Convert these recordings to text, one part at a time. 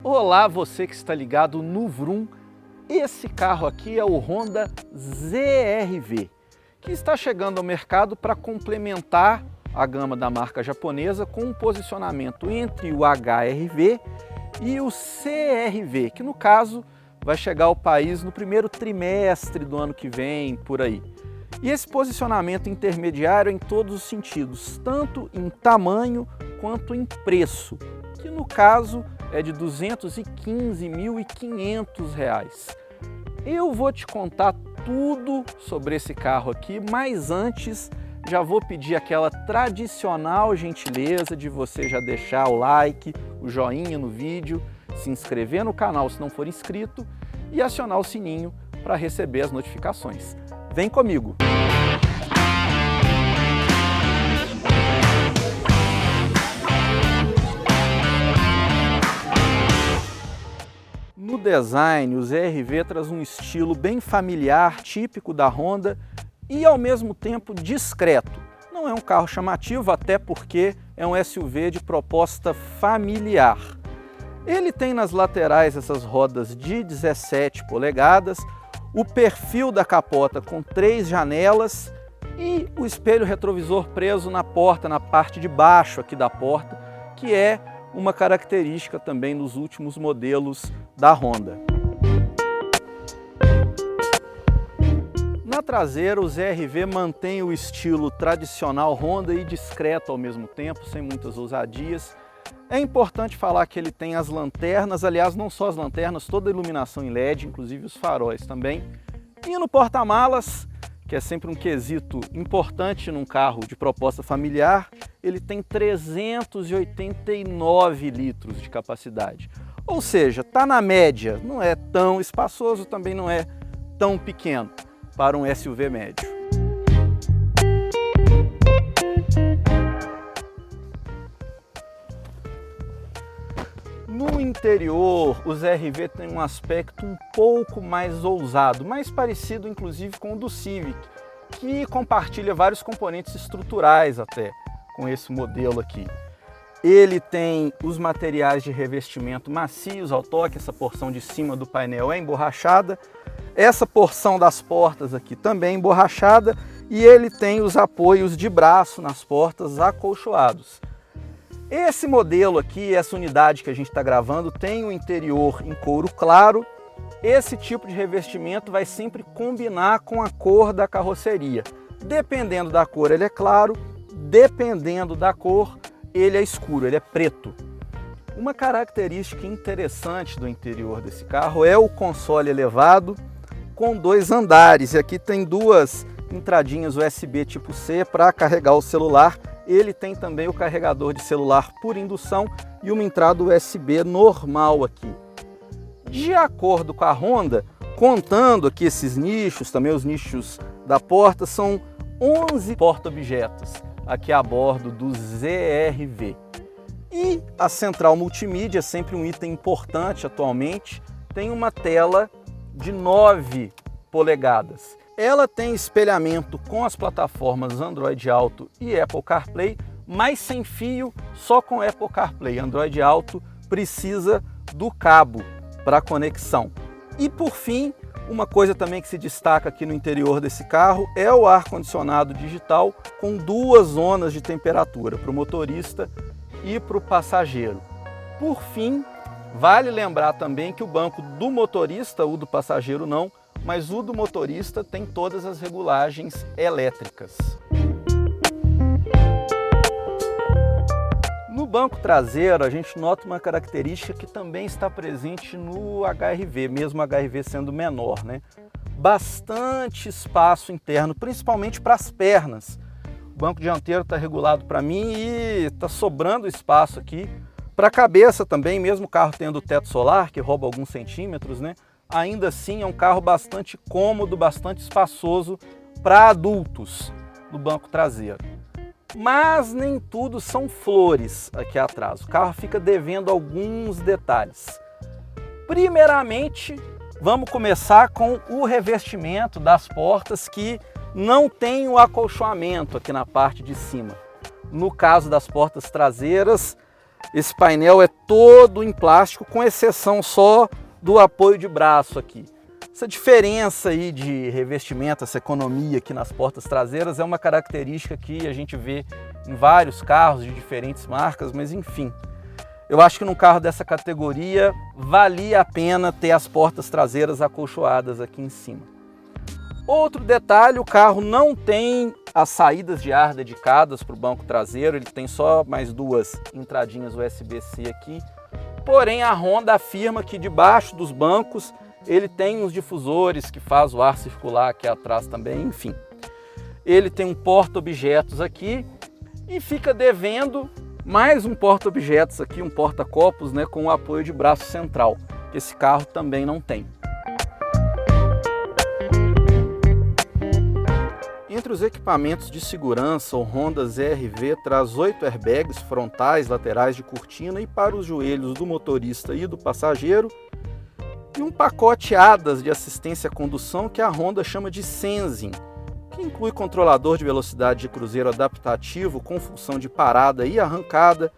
Olá, você que está ligado no Vroom. Esse carro aqui é o Honda ZR-V, que está chegando ao mercado para complementar a gama da marca japonesa com um posicionamento entre o HR-V e o CR-V, que no caso vai chegar ao país no primeiro trimestre do ano que vem, por aí. E esse posicionamento intermediário em todos os sentidos, tanto em tamanho quanto em preço, que no caso é de R$ 215.500. Eu vou te contar tudo sobre esse carro aqui, mas antes já vou pedir aquela tradicional gentileza de você já deixar o like, o joinha no vídeo, se inscrever no canal se não for inscrito e acionar o sininho para receber as notificações. Vem comigo! No design, o ZR-V traz um estilo bem familiar, típico da Honda e ao mesmo tempo discreto. Não é um carro chamativo, até porque é um SUV de proposta familiar. Ele tem nas laterais essas rodas de 17 polegadas, o perfil da capota com 3 janelas e o espelho retrovisor preso na porta, na parte de baixo aqui da porta, que é uma característica também nos últimos modelos da Honda. Na traseira, o ZR-V mantém o estilo tradicional Honda e discreto ao mesmo tempo, sem muitas ousadias. É importante falar que ele tem as lanternas, aliás, não só as lanternas, toda a iluminação em LED, inclusive os faróis também. E no porta-malas, que é sempre um quesito importante num carro de proposta familiar, ele tem 389 litros de capacidade. Ou seja, está na média, não é tão espaçoso, também não é tão pequeno para um SUV médio. No interior, o ZR-V tem um aspecto um pouco mais ousado, mais parecido inclusive com o do Civic, que compartilha vários componentes estruturais até com esse modelo aqui. Ele tem os materiais de revestimento macios ao toque, essa porção de cima do painel é emborrachada, essa porção das portas aqui também emborrachada e ele tem os apoios de braço nas portas acolchoados. Esse modelo aqui, essa unidade que a gente está gravando, tem o interior em couro claro. Esse tipo de revestimento vai sempre combinar com a cor da carroceria. Dependendo da cor ele é claro, dependendo da cor ele é escuro, ele é preto. Uma característica interessante do interior desse carro é o console elevado com 2 andares. E aqui tem 2 entradinhas USB tipo C para carregar o celular. Ele tem também o carregador de celular por indução e uma entrada USB normal aqui. De acordo com a Honda, contando aqui esses nichos, também os nichos da porta, são 11 porta-objetos aqui a bordo do ZR-V. E a central multimídia, sempre um item importante atualmente, tem uma tela de 9 polegadas. Ela tem espelhamento com as plataformas Android Auto e Apple CarPlay, mas sem fio, só com Apple CarPlay. Android Auto precisa do cabo para conexão. E por fim, uma coisa também que se destaca aqui no interior desse carro é o ar-condicionado digital com 2 zonas de temperatura, para o motorista e para o passageiro. Por fim, vale lembrar também que o banco do motorista, o do passageiro não, mas o do motorista tem todas as regulagens elétricas. No banco traseiro, a gente nota uma característica que também está presente no HR-V, mesmo o HR-V sendo menor, né? Bastante espaço interno, principalmente para as pernas. O banco dianteiro está regulado para mim e está sobrando espaço aqui. Para a cabeça também, mesmo o carro tendo teto solar, que rouba alguns centímetros, né? Ainda assim é um carro bastante cômodo, bastante espaçoso para adultos no banco traseiro. Mas nem tudo são flores aqui atrás. O carro fica devendo alguns detalhes. Primeiramente, vamos começar com o revestimento das portas que não tem o acolchoamento aqui na parte de cima. No caso das portas traseiras, esse painel é todo em plástico, com exceção só do apoio de braço aqui. Essa diferença aí de revestimento, essa economia aqui nas portas traseiras é uma característica que a gente vê em vários carros de diferentes marcas, mas enfim. Eu acho que num carro dessa categoria valia a pena ter as portas traseiras acolchoadas aqui em cima. Outro detalhe, o carro não tem as saídas de ar dedicadas para o banco traseiro, ele tem só mais duas entradinhas USB-C aqui. Porém, a Honda afirma que debaixo dos bancos ele tem uns difusores que faz o ar circular aqui atrás também, enfim. Ele tem um porta-objetos aqui e fica devendo mais um porta-objetos aqui, um porta-copos, né, com o apoio de braço central, que esse carro também não tem. Entre os equipamentos de segurança, o Honda ZR-V traz 8 airbags frontais, laterais de cortina e para os joelhos do motorista e do passageiro, e um pacote ADAS de assistência à condução que a Honda chama de Sensing, que inclui controlador de velocidade de cruzeiro adaptativo com função de parada e arrancada,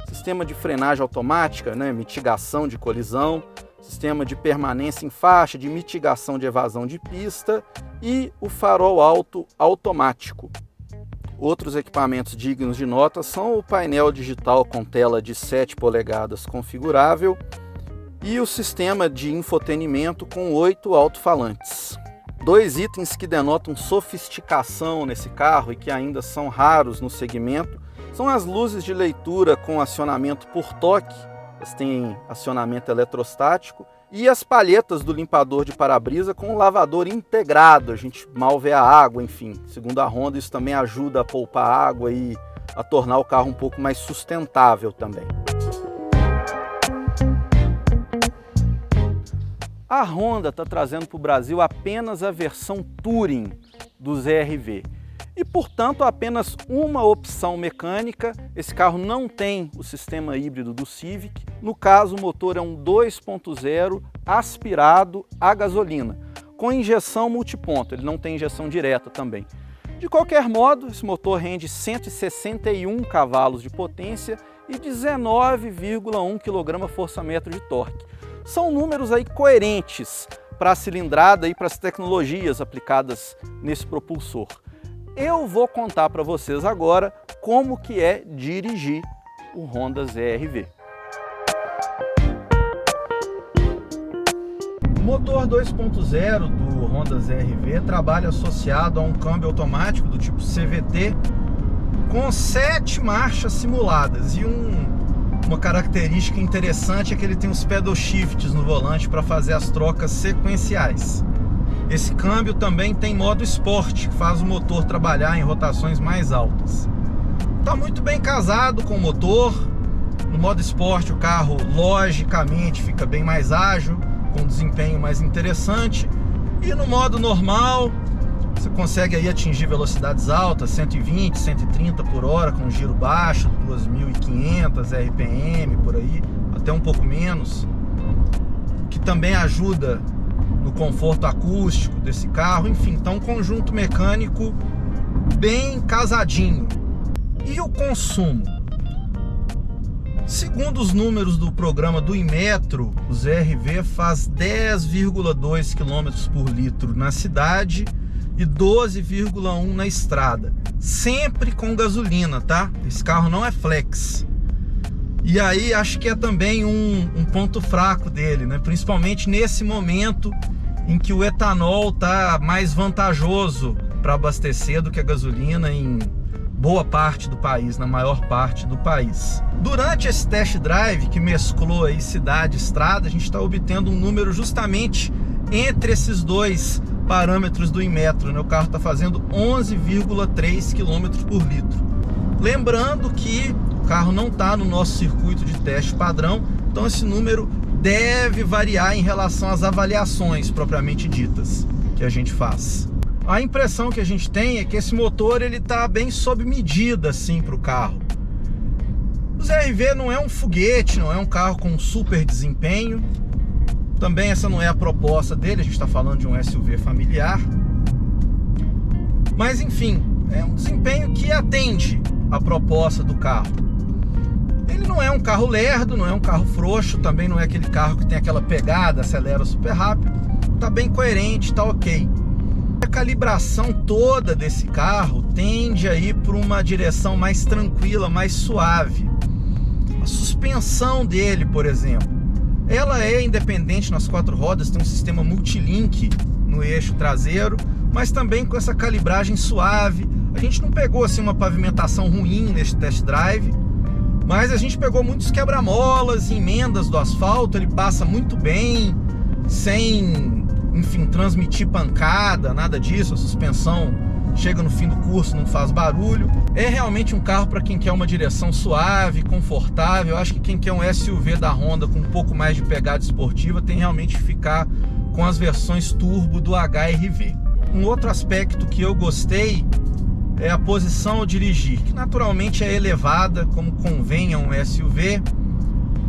sistema de frenagem automática, mitigação de colisão, sistema de permanência em faixa, de mitigação de evasão de pista e o farol alto automático. Outros equipamentos dignos de nota são o painel digital com tela de 7 polegadas configurável e o sistema de infotenimento com 8 alto-falantes. Dois itens que denotam sofisticação nesse carro e que ainda são raros no segmento são as luzes de leitura com acionamento por toque, elas têm acionamento eletrostático, e as palhetas do limpador de para-brisa com lavador integrado, a gente mal vê a água, enfim. Segundo a Honda, isso também ajuda a poupar água e a tornar o carro um pouco mais sustentável também. A Honda está trazendo para o Brasil apenas a versão Touring do ZR-V e, portanto, apenas uma opção mecânica. Esse carro não tem o sistema híbrido do Civic. No caso, o motor é um 2.0 aspirado a gasolina, com injeção multiponto, ele não tem injeção direta também. De qualquer modo, esse motor rende 161 cavalos de potência e 19,1 kgfm de torque. São números aí coerentes para a cilindrada e para as tecnologias aplicadas nesse propulsor. Eu vou contar para vocês agora como que é dirigir o Honda ZR-V. O motor 2.0 do Honda ZR-V trabalha associado a um câmbio automático do tipo CVT com 7 marchas simuladas e uma característica interessante é que ele tem os pedal shifts no volante para fazer as trocas sequenciais. Esse câmbio também tem modo Sport, que faz o motor trabalhar em rotações mais altas. Está muito bem casado com o motor. No modo Sport o carro logicamente fica bem mais ágil, com um desempenho mais interessante. E no modo normal você consegue aí atingir velocidades altas, 120, 130 por hora, com giro baixo, 2.500 RPM por aí, até um pouco menos, que também ajuda no conforto acústico desse carro. Enfim, então um conjunto mecânico bem casadinho. E o consumo? Segundo os números do programa do Inmetro, o ZR-V faz 10,2 km por litro na cidade e 12,1 na estrada, sempre com gasolina, tá? Esse carro não é flex. E aí acho que é também um ponto fraco dele, né? Principalmente nesse momento em que o etanol tá mais vantajoso para abastecer do que a gasolina em boa parte do país, na maior parte do país. Durante esse test drive que mesclou aí cidade e estrada, a gente está obtendo um número justamente entre esses dois parâmetros do Inmetro, né? O carro está fazendo 11,3 km por litro. Lembrando que o carro não está no nosso circuito de teste padrão, então esse número deve variar em relação às avaliações propriamente ditas que a gente faz. A impressão que a gente tem é que esse motor ele está bem sob medida assim para o carro. O ZR-V não é um foguete, não é um carro com super desempenho. Também essa não é a proposta dele, a gente está falando de um SUV familiar. Mas enfim, é um desempenho que atende à proposta do carro. Ele não é um carro lerdo, não é um carro frouxo, também não é aquele carro que tem aquela pegada, acelera super rápido. Tá bem coerente, tá ok. A calibração toda desse carro tende a ir para uma direção mais tranquila, mais suave. A suspensão dele, por exemplo, ela é independente nas 4 rodas, tem um sistema multilink no eixo traseiro, mas também com essa calibragem suave. A gente não pegou assim uma pavimentação ruim neste test drive, mas a gente pegou muitos quebra-molas, emendas do asfalto. Ele passa muito bem, sem, enfim, transmitir pancada, nada disso. A suspensão chega no fim do curso, não faz barulho. É realmente um carro para quem quer uma direção suave, confortável. Eu acho que quem quer um SUV da Honda com um pouco mais de pegada esportiva tem realmente que ficar com as versões turbo do HR-V. Um outro aspecto que eu gostei é a posição ao dirigir, que naturalmente é elevada, como convém a um SUV,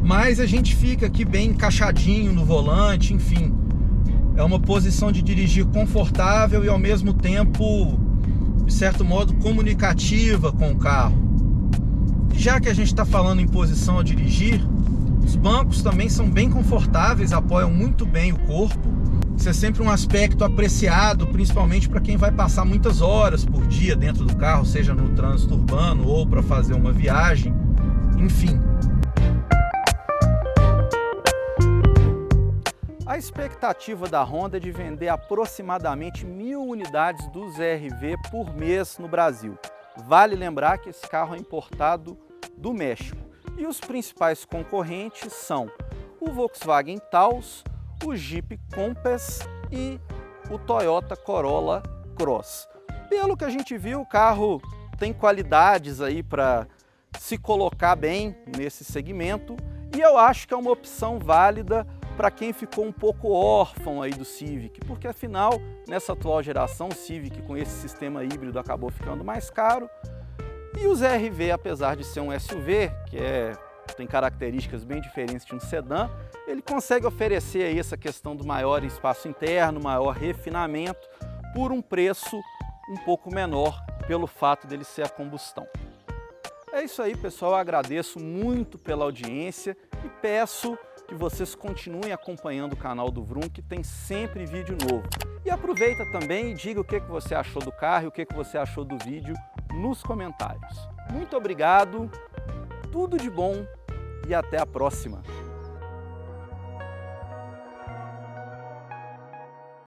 mas a gente fica aqui bem encaixadinho no volante, enfim. É uma posição de dirigir confortável e ao mesmo tempo, de certo modo, comunicativa com o carro. E já que a gente está falando em posição ao dirigir, os bancos também são bem confortáveis, apoiam muito bem o corpo. Isso é sempre um aspecto apreciado, principalmente para quem vai passar muitas horas por dia dentro do carro, seja no trânsito urbano ou para fazer uma viagem, enfim. A expectativa da Honda é de vender aproximadamente 1000 unidades do ZR-V por mês no Brasil. Vale lembrar que esse carro é importado do México. E os principais concorrentes são o Volkswagen Taos, o Jeep Compass e o Toyota Corolla Cross. Pelo que a gente viu, o carro tem qualidades aí para se colocar bem nesse segmento e eu acho que é uma opção válida para quem ficou um pouco órfão aí do Civic, porque afinal, nessa atual geração, o Civic com esse sistema híbrido acabou ficando mais caro e o ZR-V, apesar de ser um SUV, que tem características bem diferentes de um sedã, ele consegue oferecer aí essa questão do maior espaço interno, maior refinamento, por um preço um pouco menor, pelo fato dele ser a combustão. É isso aí, pessoal, eu agradeço muito pela audiência e peço que vocês continuem acompanhando o canal do Vroom, que tem sempre vídeo novo. E aproveita também e diga o que você achou do carro e o que você achou do vídeo nos comentários. Muito obrigado, tudo de bom e até a próxima!